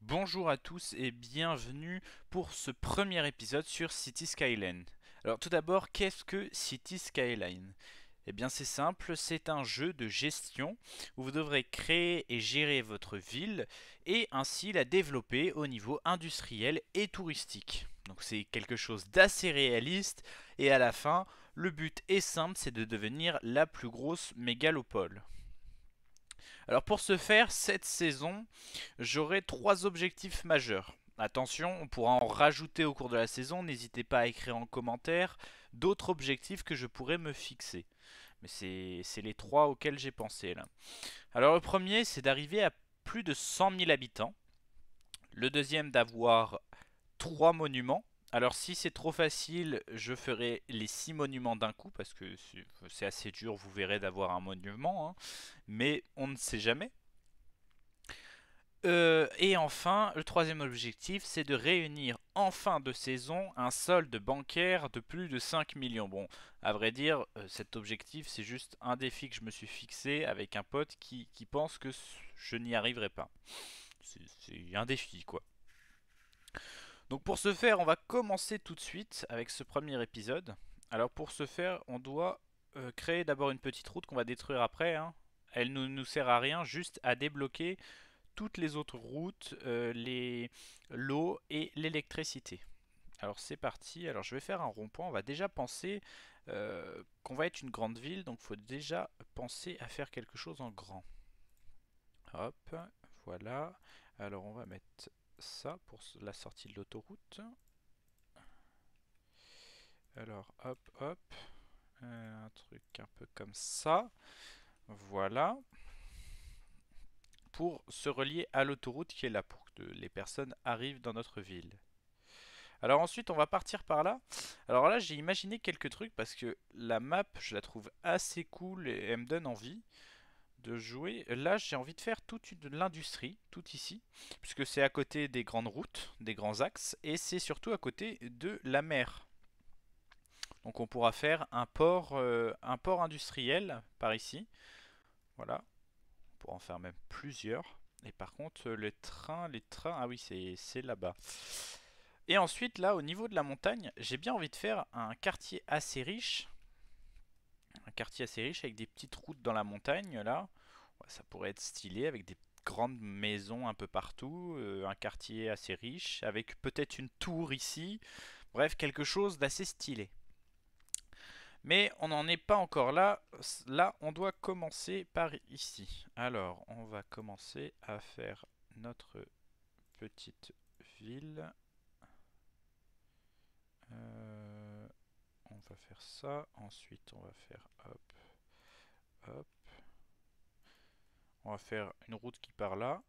Bonjour à tous et bienvenue pour ce premier épisode sur City Skyline. Alors tout d'abord, qu'est-ce que City Skyline? Eh bien c'est simple, c'est un jeu de gestion où vous devrez créer et gérer votre ville et ainsi la développer au niveau industriel et touristique. Donc c'est quelque chose d'assez réaliste et à la fin, le but est simple, c'est de devenir la plus grosse mégalopole. Alors pour ce faire, cette saison, j'aurai trois objectifs majeurs. Attention, on pourra en rajouter au cours de la saison, n'hésitez pas à écrire en commentaire d'autres objectifs que je pourrais me fixer. Mais c'est les trois auxquels j'ai pensé là. Alors le premier, c'est d'arriver à plus de 100 000 habitants. Le deuxième, d'avoir 3 monuments. Alors si c'est trop facile, je ferai les 6 monuments d'un coup, parce que c'est assez dur, vous verrez, d'avoir un monument. Hein. Mais on ne sait jamais. Et enfin, le troisième objectif, c'est de réunir en fin de saison un solde bancaire de plus de 5 millions. Bon, à vrai dire, cet objectif, c'est juste un défi que je me suis fixé avec un pote qui pense que je n'y arriverai pas. C'est un défi, quoi. Donc pour ce faire, on va commencer tout de suite avec ce premier épisode. Alors pour ce faire, on doit créer d'abord une petite route qu'on va détruire après. Hein. Elle ne nous sert à rien, juste à débloquer toutes les autres routes, l'eau et l'électricité. Alors c'est parti, alors je vais faire un rond-point, on va déjà penser qu'on va être une grande ville, donc il faut déjà penser à faire quelque chose en grand. Hop, voilà. Alors on va mettre ça pour la sortie de l'autoroute. Alors hop, hop, un truc un peu comme ça. Voilà. Pour se relier à l'autoroute qui est là, pour que les personnes arrivent dans notre ville. Alors ensuite on va partir par là. Alors là j'ai imaginé quelques trucs parce que la map je la trouve assez cool et elle me donne envie de jouer. Là j'ai envie de faire toute l'industrie, tout ici, puisque c'est à côté des grandes routes, des grands axes, et c'est surtout à côté de la mer. Donc on pourra faire un port industriel par ici. Voilà, on pourra en faire même plusieurs. Et par contre les trains, ah oui c'est là-bas. Et ensuite, là, au niveau de la montagne, j'ai bien envie de faire un quartier assez riche. Un quartier assez riche avec des petites routes dans la montagne, là. Ouais, ça pourrait être stylé avec des grandes maisons un peu partout. Un quartier assez riche avec peut-être une tour ici. Bref, quelque chose d'assez stylé. Mais on n'en est pas encore là. Là, on doit commencer par ici. Alors, on va commencer à faire notre petite ville. Euh, On va faire ça. Ensuite, on va faire hop, hop. On va faire une route qui part là.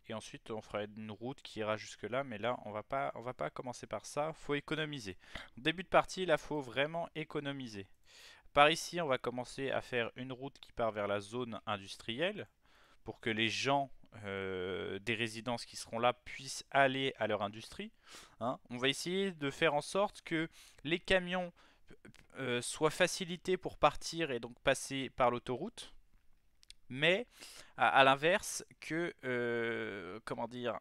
Et ensuite, on fera une route qui ira jusque là. Mais là, on va pas commencer par ça. Faut économiser. Début de partie, là, faut vraiment économiser. Par ici, on va commencer à faire une route qui part vers la zone industrielle pour que les gens des résidences qui seront là puissent aller à leur industrie. Hein. On va essayer de faire en sorte que les camions soient facilités pour partir et donc passer par l'autoroute, mais à l'inverse que comment dire,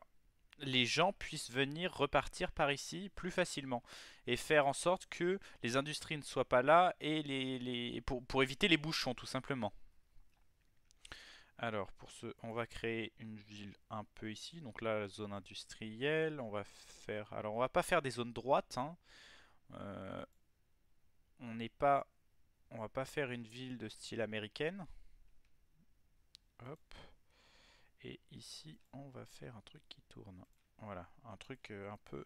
les gens puissent venir repartir par ici plus facilement et faire en sorte que les industries ne soient pas là et pour éviter les bouchons tout simplement. Alors pour ce, on va créer une ville un peu ici. Donc là, la zone industrielle, on va faire. Alors on va pas faire des zones droites. Hein. Euh, on n'est pas, on va pas faire une ville de style américaine. Hop. Et ici, on va faire un truc qui tourne. Voilà, un truc un peu,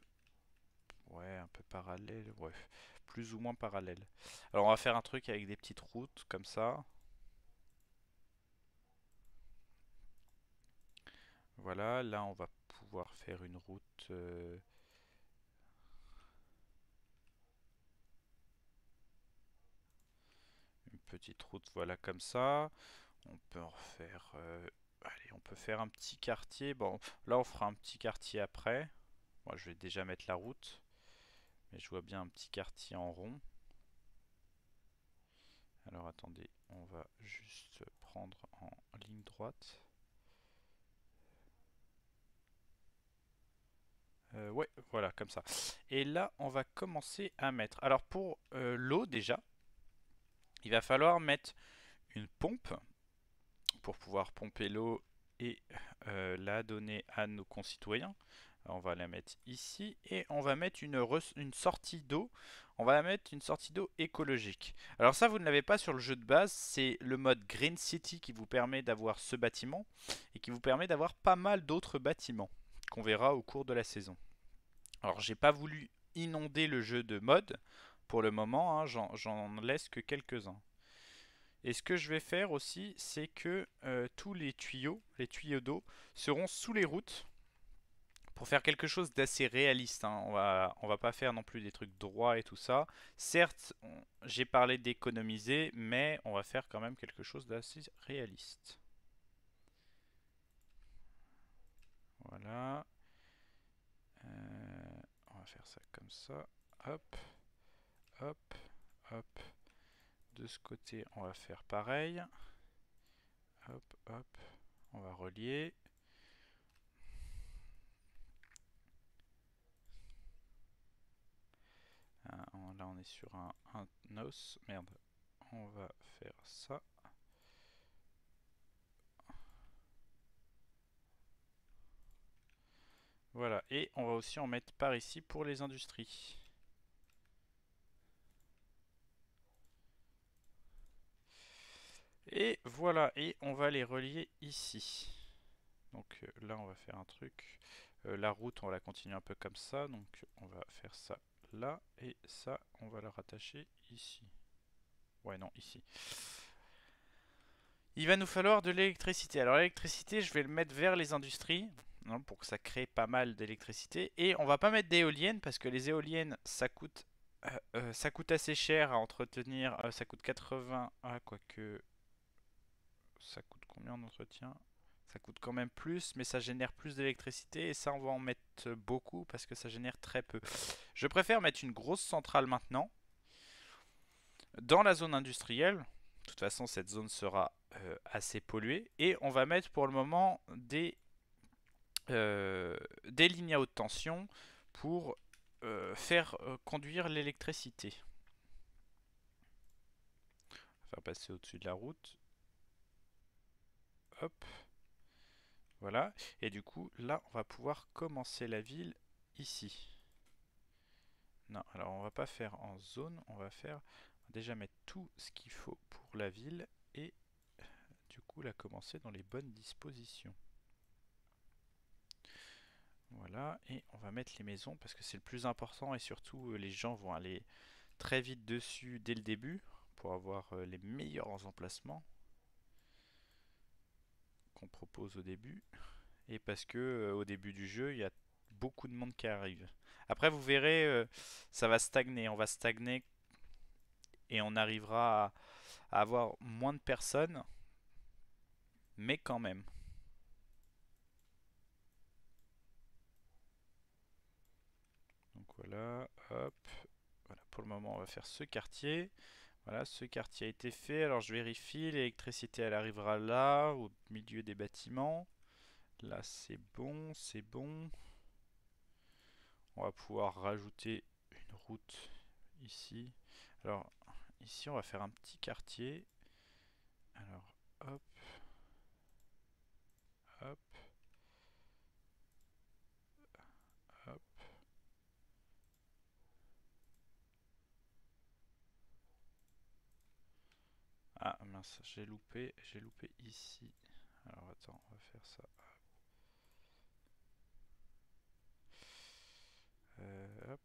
ouais, un peu parallèle. Ouais, plus ou moins parallèle. Alors on va faire un truc avec des petites routes comme ça. Voilà, là on va pouvoir faire une route. Une petite route, voilà, comme ça. On peut en refaire. Allez, on peut faire un petit quartier. Bon, là, on fera un petit quartier après. Moi, je vais déjà mettre la route. Mais je vois bien un petit quartier en rond. Alors, attendez, on va juste prendre en ligne droite. comme ça. Et là, on va commencer à mettre. Alors pour l'eau déjà, il va falloir mettre une pompe pour pouvoir pomper l'eau et la donner à nos concitoyens. Alors, on va la mettre ici et on va mettre une sortie d'eau. On va mettre une sortie d'eau écologique. Alors ça, vous ne l'avez pas sur le jeu de base. C'est le mode Green City qui vous permet d'avoir ce bâtiment et qui vous permet d'avoir pas mal d'autres bâtiments qu'on verra au cours de la saison. Alors j'ai pas voulu inonder le jeu de mode pour le moment, hein, j'en laisse que quelques-uns. Et ce que je vais faire aussi, c'est que tous les tuyaux d'eau, seront sous les routes pour faire quelque chose d'assez réaliste. Hein. On va pas faire non plus des trucs droits et tout ça. Certes, j'ai parlé d'économiser, mais on va faire quand même quelque chose d'assez réaliste. Voilà. On va faire ça comme ça. Hop, hop, hop. De ce côté, on va faire pareil. Hop, hop. On va relier. Là, on est sur un os. Merde. On va faire ça. Voilà. Et on va aussi en mettre par ici pour les industries. Et voilà. Et on va les relier ici. Donc là, on va faire un truc. La route, on va la continuer un peu comme ça. Donc on va faire ça là. Et ça, on va la rattacher ici. Ouais, non, ici. Il va nous falloir de l'électricité. Alors l'électricité, je vais le mettre vers les industries, hein, pour que ça crée pas mal d'électricité. Et on va pas mettre d'éoliennes parce que les éoliennes, ça coûte assez cher à entretenir. Ça coûte 80. Ah, quoique. Ça coûte combien en entretien? Ça coûte quand même plus, mais ça génère plus d'électricité. Et ça, on va en mettre beaucoup parce que ça génère très peu. Je préfère mettre une grosse centrale maintenant dans la zone industrielle. De toute façon, cette zone sera assez polluée. Et on va mettre pour le moment des lignes à haute tension pour faire conduire l'électricité. Faire passer au-dessus de la route. Hop. Voilà. Et du coup, là, on va pouvoir commencer la ville ici. Non, alors on va pas faire en zone, on va faire déjà mettre tout ce qu'il faut pour la ville et du coup la commencer dans les bonnes dispositions. Voilà, et on va mettre les maisons parce que c'est le plus important et surtout les gens vont aller très vite dessus dès le début pour avoir les meilleurs emplacements qu'on propose au début et parce que au début du jeu il y a beaucoup de monde qui arrive. Après vous verrez, ça va stagner, on va stagner et on arrivera à avoir moins de personnes, mais quand même. Donc voilà, hop. Voilà, pour le moment, on va faire ce quartier. Voilà, ce quartier a été fait. Alors je vérifie, l'électricité elle arrivera là, au milieu des bâtiments. Là c'est bon, c'est bon. On va pouvoir rajouter une route ici. Alors ici on va faire un petit quartier. Alors hop, hop, hop. Ah mince, j'ai loupé ici. Alors attends, on va faire ça. Hop.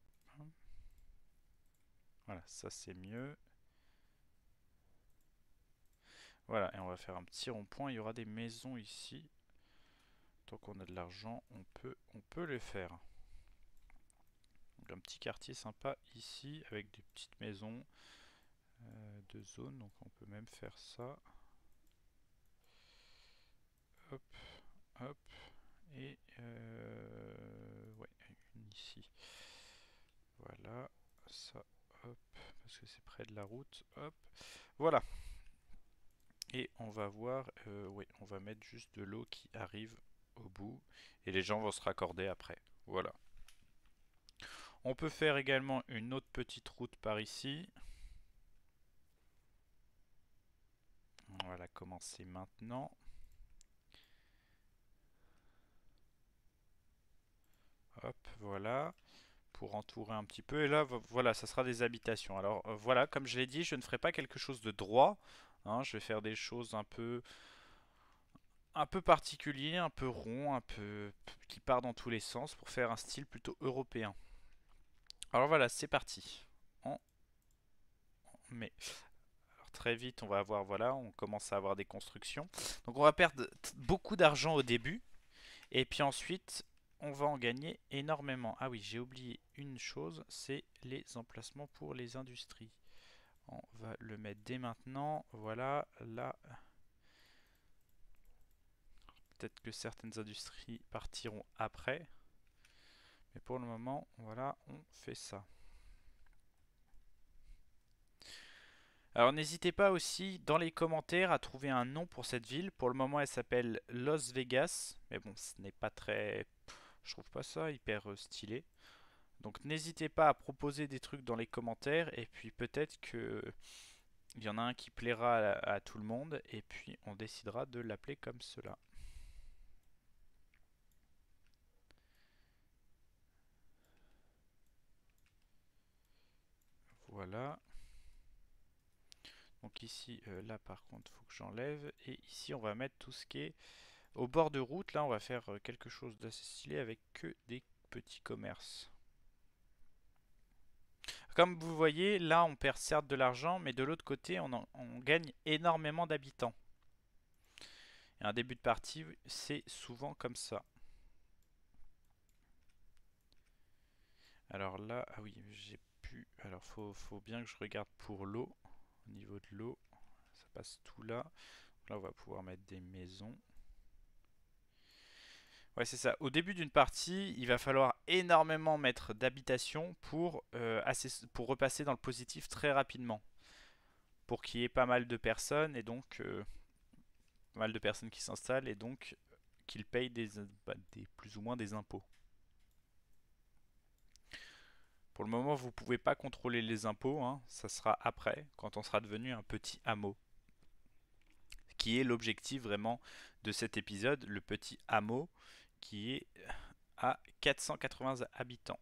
Voilà, ça c'est mieux. Voilà, et on va faire un petit rond-point. Il y aura des maisons ici. Tant qu'on a de l'argent, on peut les faire. Donc un petit quartier sympa ici avec des petites maisons de zone. Donc on peut même faire ça. Hop, hop. Et ouais, une ici. Voilà, ça, hop, parce que c'est près de la route. Hop, voilà. Et on va voir, oui, on va mettre juste de l'eau qui arrive au bout et les gens vont se raccorder après. Voilà. On peut faire également une autre petite route par ici. On va la commencer maintenant. Hop, voilà. Pour entourer un petit peu. Et là, voilà, ça sera des habitations. Alors voilà, comme je l'ai dit, je ne ferai pas quelque chose de droit. Hein, je vais faire des choses un peu particulier, un peu rond, un peu qui part dans tous les sens pour faire un style plutôt européen. Alors voilà, c'est parti. On met. Alors très vite, on va avoir, voilà, on commence à avoir des constructions. Donc on va perdre beaucoup d'argent au début. Et puis ensuite, on va en gagner énormément. Ah oui, j'ai oublié une chose, c'est les emplacements pour les industries. On va le mettre dès maintenant. Voilà, là. Peut-être que certaines industries partiront après. Mais pour le moment, voilà, on fait ça. Alors n'hésitez pas aussi dans les commentaires à trouver un nom pour cette ville. Pour le moment, elle s'appelle Las Vegas. Mais bon, ce n'est pas très... Je trouve pas ça hyper stylé. Donc n'hésitez pas à proposer des trucs dans les commentaires. Et puis peut-être que il y en a un qui plaira à tout le monde. Et puis on décidera de l'appeler comme cela. Voilà. Donc ici, là par contre, il faut que j'enlève. Et ici, on va mettre tout ce qui est au bord de route. Là, on va faire quelque chose d'assez stylé avec que des petits commerces. Comme vous voyez, là, on perd certes de l'argent, mais de l'autre côté, on gagne énormément d'habitants. Et un début de partie, c'est souvent comme ça. Alors là, ah oui, j'ai pu... Alors, faut bien que je regarde pour l'eau. Au niveau de l'eau, ça passe tout là. Là, on va pouvoir mettre des maisons. Ouais, c'est ça. Au début d'une partie, il va falloir énormément mettre d'habitation pour repasser dans le positif très rapidement. Pour qu'il y ait pas mal de personnes et donc pas mal de personnes qui s'installent et donc qu'ils payent plus ou moins des impôts. Pour le moment, vous ne pouvez pas contrôler les impôts, hein. Ça sera après, quand on sera devenu un petit hameau. Qui est l'objectif vraiment de cet épisode, le petit hameau qui est à 480 habitants.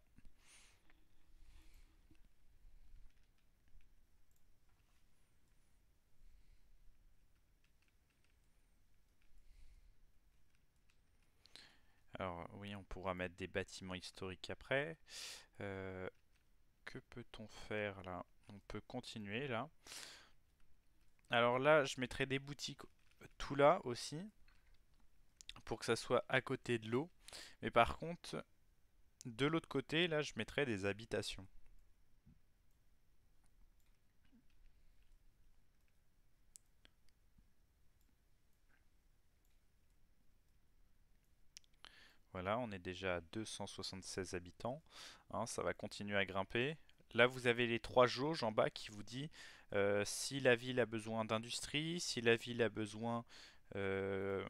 Alors oui, on pourra mettre des bâtiments historiques après. Euh, que peut-on faire là? On peut continuer là. Alors là, je mettrai des boutiques tout là aussi pour que ça soit à côté de l'eau. Mais par contre, de l'autre côté, là, je mettrai des habitations. Voilà, on est déjà à 276 habitants. Hein, ça va continuer à grimper. Là, vous avez les trois jauges en bas qui vous dit si la ville a besoin d'industrie, si la ville a besoin euh,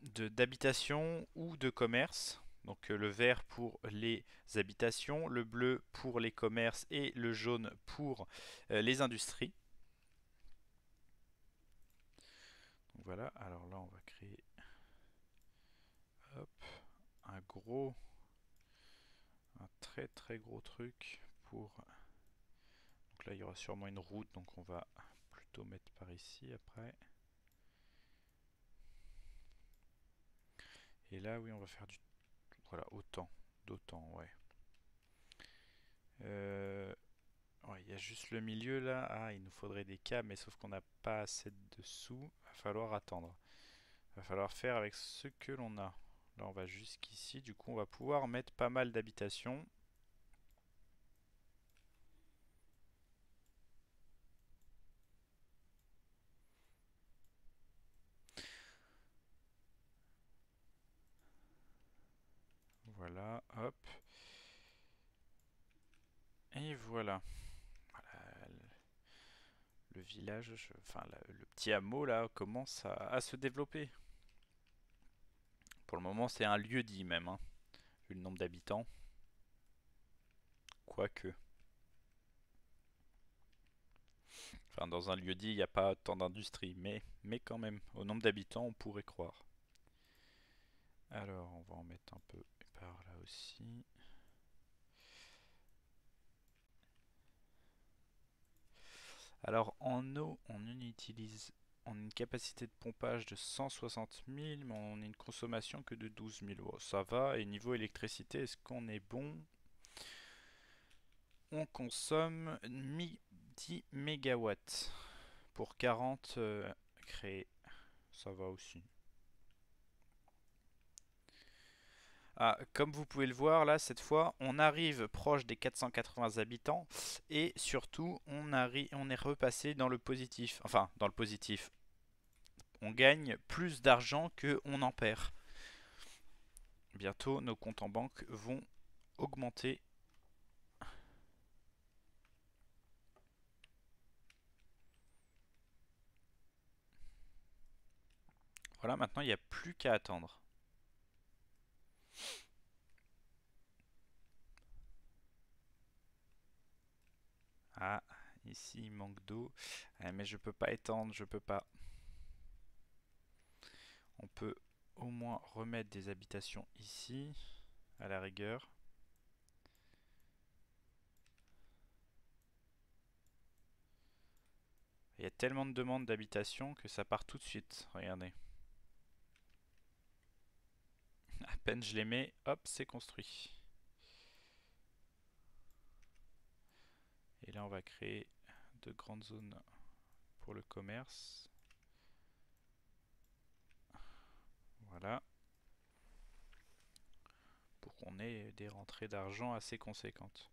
d'habitation ou de commerce. Donc le vert pour les habitations, le bleu pour les commerces et le jaune pour les industries. Donc voilà, alors là on va créer hop, un très très gros truc pour... Donc là il y aura sûrement une route, donc on va plutôt mettre par ici après. Et là oui on va faire du... Voilà, d'autant, ouais. Ouais, il y a juste le milieu là. Ah, il nous faudrait des câbles, mais sauf qu'on n'a pas assez de dessous. Il va falloir attendre. Il va falloir faire avec ce que l'on a. Là, on va jusqu'ici. Du coup, on va pouvoir mettre pas mal d'habitations. Voilà, hop. Et voilà. Voilà, le village, enfin le petit hameau là commence à se développer. Pour le moment, c'est un lieu-dit même, hein, vu le nombre d'habitants. quoique. Enfin, dans un lieu-dit, il n'y a pas tant d'industrie, mais quand même, au nombre d'habitants, on pourrait croire. Alors, on va en mettre un peu par là aussi. Alors, en eau, on a une capacité de pompage de 160 000, mais on a une consommation que de 12 000. Oh, ça va. Et niveau électricité, est-ce qu'on est bon? On consomme 10 mégawatts pour 40 créés. Ça va aussi. Ah, comme vous pouvez le voir là, cette fois, on arrive proche des 480 habitants et surtout, on est repassé dans le positif. Enfin, dans le positif. On gagne plus d'argent que on en perd. Bientôt, nos comptes en banque vont augmenter. Voilà, maintenant, il n'y a plus qu'à attendre. Ah, ici, il manque d'eau. Mais je peux pas étendre, je peux pas. On peut au moins remettre des habitations ici, à la rigueur. Il y a tellement de demandes d'habitation que ça part tout de suite. Regardez. À peine je les mets, hop, c'est construit. Et là, on va créer de grandes zones pour le commerce. Voilà. Pour qu'on ait des rentrées d'argent assez conséquentes.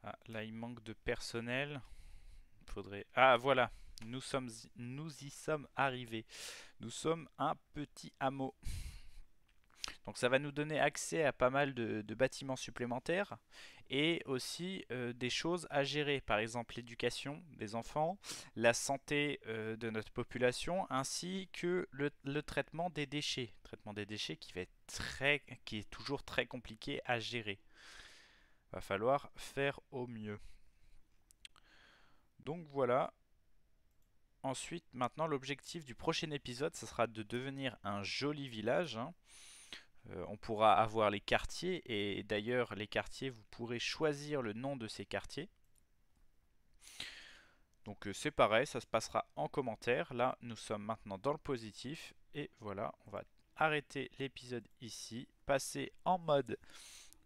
Ah, là, il manque de personnel. Il faudrait... Ah, voilà. Nous y sommes arrivés. Nous sommes un petit hameau. Donc ça va nous donner accès à pas mal de bâtiments supplémentaires et aussi des choses à gérer, par exemple l'éducation des enfants, la santé de notre population, ainsi que le traitement des déchets. Traitement des déchets qui est toujours très compliqué à gérer. Va falloir faire au mieux. Donc voilà. Ensuite, maintenant l'objectif du prochain épisode, ce sera de devenir un joli village, hein. On pourra avoir les quartiers et d'ailleurs les quartiers, vous pourrez choisir le nom de ces quartiers. Donc c'est pareil, ça se passera en commentaire. Là, nous sommes maintenant dans le positif et voilà, on va arrêter l'épisode ici, passer en mode,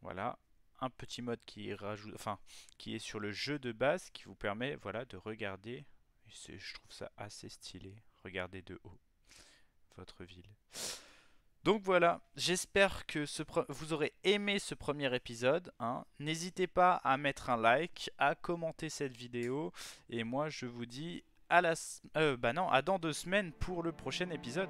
voilà, un petit mode qui rajoute, enfin, qui est sur le jeu de base, qui vous permet, voilà, de regarder. Je trouve ça assez stylé. Regardez de haut votre ville. Donc voilà, j'espère que vous aurez aimé ce premier épisode, hein. N'hésitez pas à mettre un like, à commenter cette vidéo. Et moi je vous dis à à dans 2 semaines pour le prochain épisode.